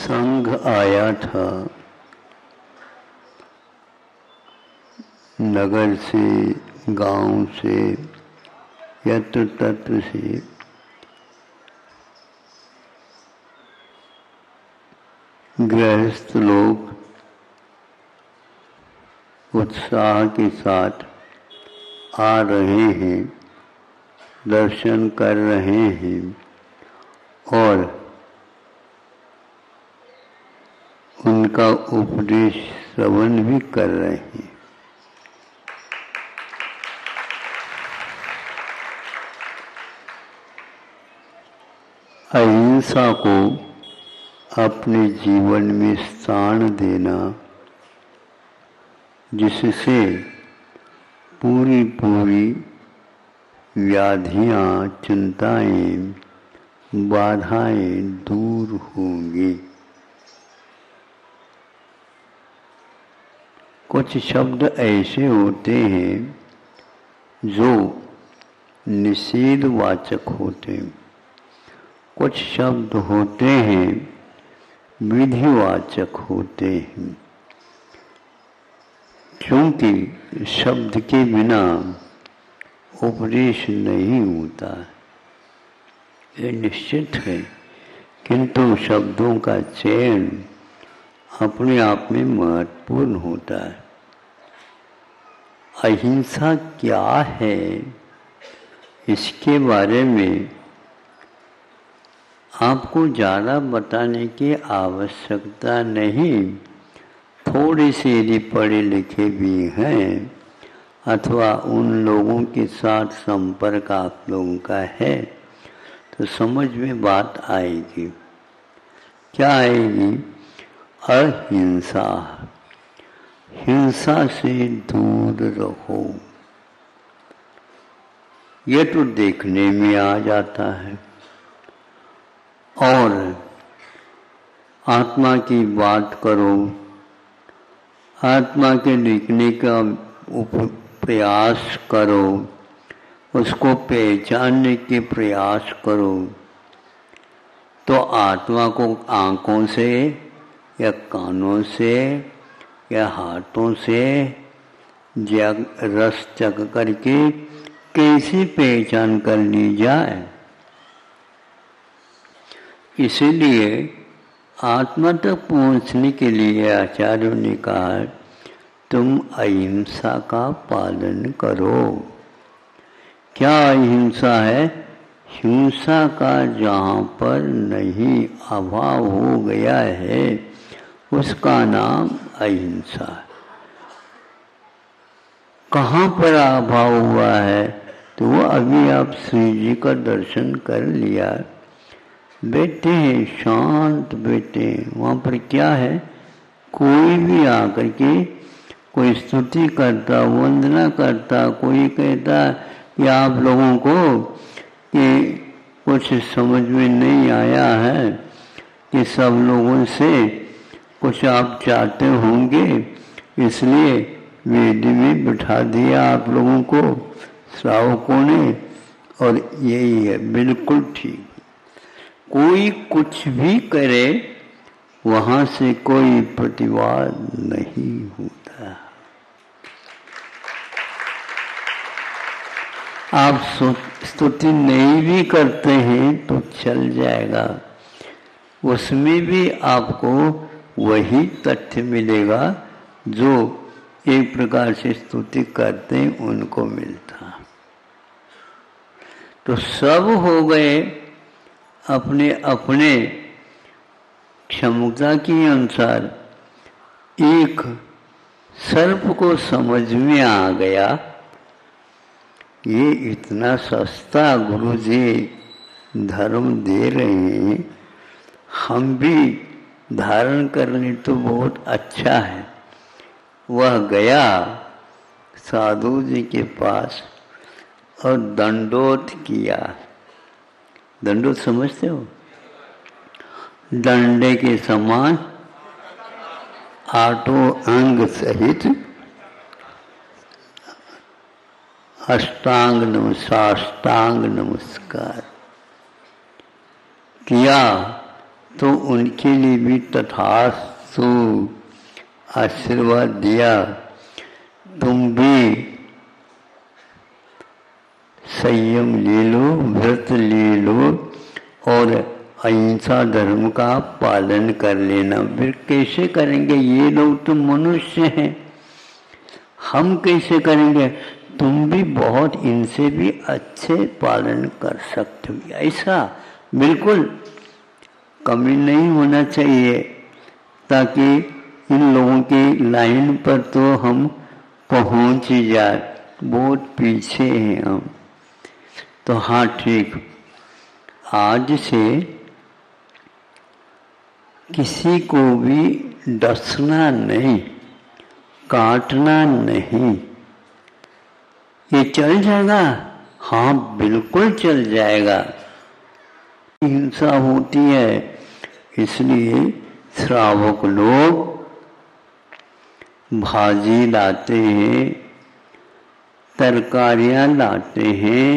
संघ आया था नगर से, गांव से, यत्र तत्र से। गृहस्थ लोग उत्साह के साथ आ रहे हैं, दर्शन कर रहे हैं और उनका उपदेश श्रवण भी कर रहे हैं। अहिंसा को अपने जीवन में स्थान देना, जिससे पूरी व्याधियां, चिंताएं, बाधाएं दूर होंगी। कुछ शब्द ऐसे होते हैं जो निषेधवाचक होते हैं, कुछ शब्द होते हैं विधिवाचक होते हैं, क्योंकि शब्द के बिना उपदेश नहीं होता, ये निश्चित है। किंतु शब्दों का चयन अपने आप में महत्वपूर्ण होता है। अहिंसा क्या है, इसके बारे में आपको ज़्यादा बताने की आवश्यकता नहीं। थोड़े से यदि पढ़े लिखे भी हैं अथवा उन लोगों के साथ संपर्क आप लोगों का है तो समझ में बात आएगी। क्या आएगी? अहिंसा, हिंसा से दूर रहो। ये तो देखने में आ जाता है और आत्मा की बात करो, आत्मा के लिखने का प्रयास करो, उसको पहचानने के प्रयास करो, तो आत्मा को आँखों से या कानों से या हाथों से रस चख करके कैसे पहचान कर ली जाए। इसीलिए आत्मा तक पहुँचने के लिए आचार्यों ने कहा तुम अहिंसा का पालन करो। क्या अहिंसा है? हिंसा का जहाँ पर नहीं अभाव हो गया है उसका नाम अहिंसा है। कहाँ पर अभाव हुआ है? तो वो अभी आप श्री जी का दर्शन कर लिया, बैठे हैं शांत बैठे, वहाँ पर क्या है? कोई भी आकर के कोई स्तुति करता, वंदना करता, कोई कहता कि आप लोगों को कि कुछ समझ में नहीं आया है कि सब लोगों से कुछ आप चाहते होंगे, इसलिए वेदी में बिठा दिया आप लोगों को श्रावकों ने, और यही है बिल्कुल ठीक। कोई कुछ भी करे वहाँ से कोई प्रतिवाद नहीं होता। आप स्तुति नहीं भी करते हैं तो चल जाएगा, उसमें भी आपको वही तथ्य मिलेगा जो एक प्रकार से स्तुति करते हैं उनको मिलता। तो सब हो गए अपने अपने क्षमता के अनुसार। एक सर्प को समझ में आ गया, ये इतना सस्ता गुरुजी धर्म दे रहे हैं, हम भी धारण कर लें तो बहुत अच्छा है। वह गया साधु जी के पास और दंडोत किया। दंडोत समझते हो? डंडे के समान आठों अंग सहित साष्टांग नमस्कार किया। तो उनके लिए भी तथास्तु आशीर्वाद दिया। तुम भी संयम ले लो, व्रत ले लो और अहिंसा धर्म का पालन कर लेना। फिर कैसे करेंगे? ये लोग तो मनुष्य हैं, हम कैसे करेंगे? तुम भी बहुत इनसे भी अच्छे पालन कर सकते हो। ऐसा बिल्कुल कमी नहीं होना चाहिए, ताकि इन लोगों की लाइन पर तो हम पहुंच ही जाए। बहुत पीछे हैं हम तो। हाँ ठीक, आज से किसी को भी डसना नहीं, काटना नहीं। ये चल जाएगा? हाँ बिल्कुल चल जाएगा। हिंसा होती है, इसलिए श्रावक लोग भाजी लाते हैं, तरकारियाँ लाते हैं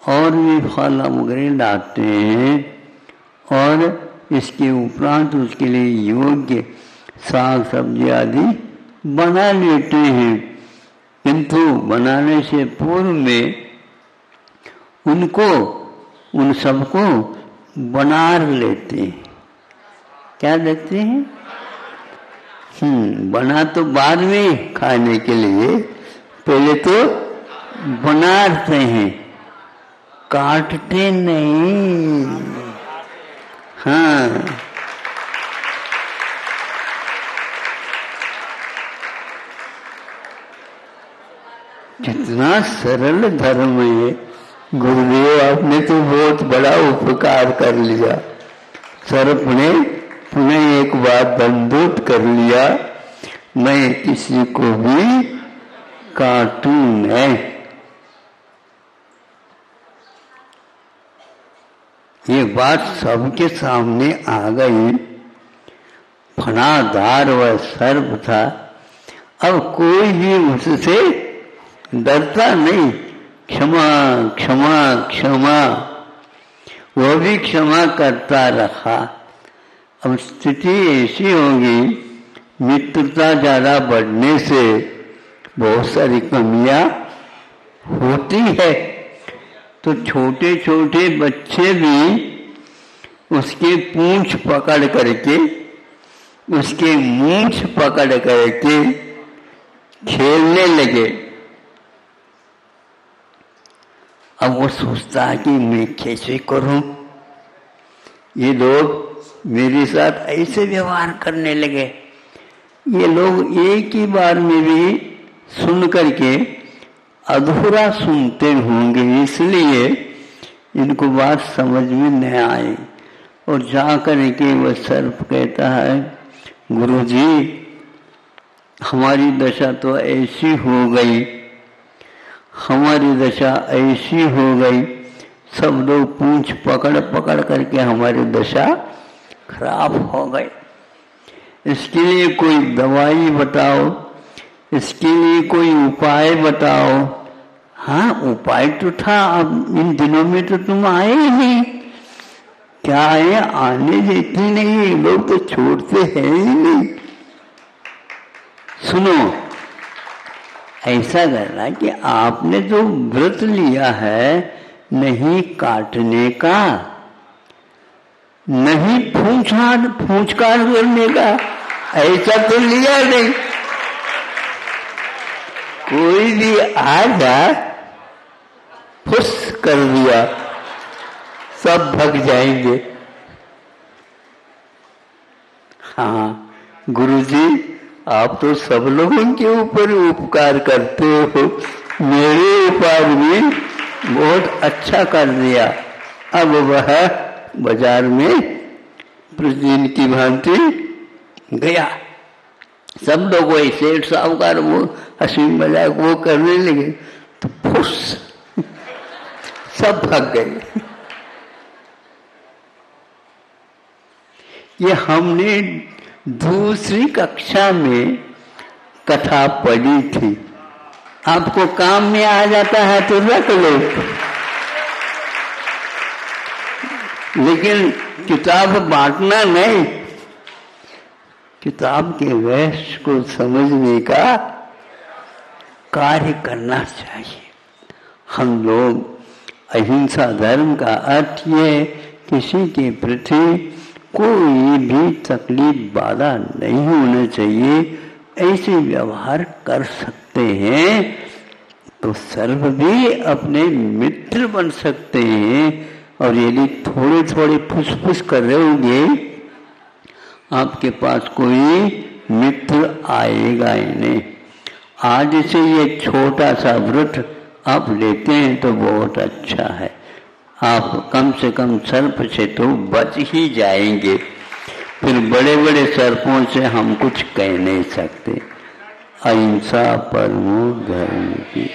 और भी फल वगैरह लाते हैं और इसके उपरांत उसके लिए योग्य साग सब्जी आदि बना लेते हैं। किंतु बनाने से पूर्व में उनको, उन सबको बनार लेते हैं। क्या देते हैं? बना तो बाद में खाने के लिए, पहले तो बनाते हैं, काटते नहीं। हाँ, कितना सरल धर्म है। गुरुदेव आपने तो बहुत बड़ा उपकार कर लिया। सर्प ने पुनः एक बार दंडोत कर लिया, मैं किसी को भी काटूं नहीं। ये बात सबके सामने आ गई। फनादार वह सर्प था, अब कोई भी उससे डरता नहीं। क्षमा क्षमा क्षमा, वह भी क्षमा करता रहा। अब स्थिति ऐसी होगी, मित्रता ज़्यादा बढ़ने से बहुत सारी कमियां होती है, तो छोटे छोटे बच्चे भी उसके पूंछ पकड़ करके, उसके मूंछ पकड़ करके खेलने लगे। अब वो सोचता है कि मैं कैसे करूं, ये लोग मेरे साथ ऐसे व्यवहार करने लगे। ये लोग एक ही बार में भी सुन करके अधूरा सुनते होंगे, इसलिए इनको बात समझ में नहीं आई। और जा करके वह सर्प कहता है, गुरुजी हमारी दशा तो ऐसी हो गई, हमारी दशा ऐसी हो गई, सब लोग पूंछ पकड़ पकड़ करके हमारी दशा खराब हो गई। इसके लिए कोई दवाई बताओ, इसके लिए कोई उपाय बताओ। हाँ उपाय तो था, अब इन दिनों में तो तुम आए ही नहीं। क्या है, आने देते नहीं, लोग तो छोड़ते हैं ही नहीं। सुनो, ऐसा करना कि आपने जो व्रत लिया है नहीं काटने का, नहीं फूंचकार करने का, ऐसा तो लिया नहीं। कोई भी आ जाए फुस कर दिया, सब भग जाएंगे। हाँ गुरुजी, आप तो सब लोगों के ऊपर उपकार करते हो, मेरे ऊपर भी बहुत अच्छा कर दिया। अब वह बाजार में प्रतिदिन की भांति गया। सब लोग ऐसे साहूकार वो हंसी मजाक वो करने लगे, तो फुस सब भाग गए। ये हमने दूसरी कक्षा में कथा पढ़ी थी, आपको काम में आ जाता है तो रख लो। लेकिन किताब बांटना नहीं, किताब के रहस्य को समझने का कार्य करना चाहिए। हम लोग अहिंसा धर्म का अर्थ ये किसी के प्रति कोई भी तकलीफ बाधा नहीं होना चाहिए, ऐसे व्यवहार कर सकते हैं तो सर्व भी अपने मित्र बन सकते हैं। और यदि थोड़े थोड़े फुसफुस कर रहे होंगे आपके पास कोई मित्र आएगा ही नहीं। आज से ये छोटा सा व्रत आप लेते हैं तो बहुत अच्छा है, आप कम से कम सर्प से तो बच ही जाएंगे। फिर बड़े बड़े सर्पों से हम कुछ कह नहीं सकते। अहिंसा परमो धर्म की